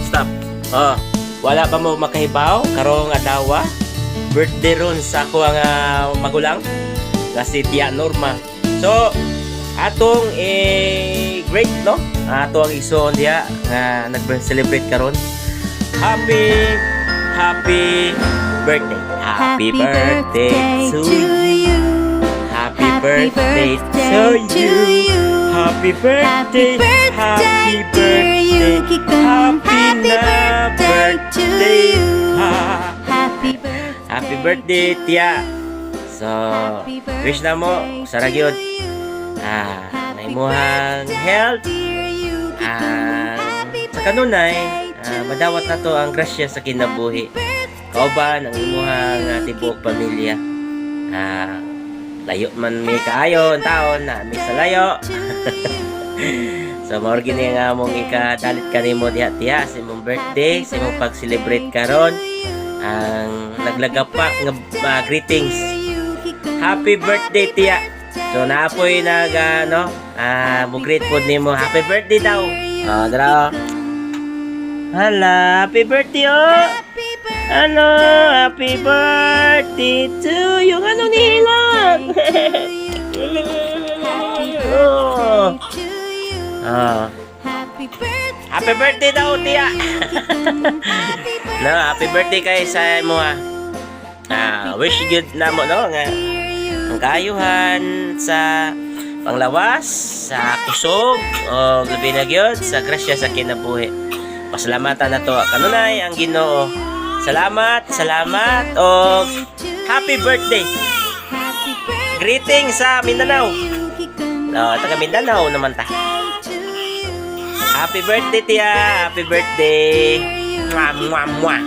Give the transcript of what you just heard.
Stop. Oh, wala pa mo makahibaw karong adlaw. Birthday ron sa ako ang magulang nga si Tia Norma. So, atong great no? Ato ang igsoon diha nga nag-celebrate karon. Happy birthday. Happy birthday to you. Happy birthday to you. Happy birthday. Happy birthday. Happy birthday to you. Happy birthday, Tia. So, wish na mo sa ragyod. Naimuhang health. Sa kanunay, madawat na to ang grasya sa kinabuhi. Kauban ang imuhang tibuok pamilya. Layo man may kaayo ang taon na may sa layo. So, maor gini nga mong ikadalit ka nimo diha, Tia, sa imong birthday, sa imong pag-celebrate karon. Ang naglagapa nga greetings. Happy birthday, Tia. So naapoy mo-greet po nimo. Happy birthday daw. Dara. Hala, happy birthday Ano, happy birthday to you. Ano nilang? Happy birthday daw, Tia. No, happy birthday kay sa mo wish good na mo no nga ang kaayuhan sa panglawas, sa kusog o labi na gyud sa grasya sa kinabuhi. Pasalamatan na to kanunay ang Ginoo. Salamat o happy birthday. Greeting sa Mindanao. Taga Mindanao naman ta. Happy birthday, Tia. Happy birthday. Mwah, mwah, mwah.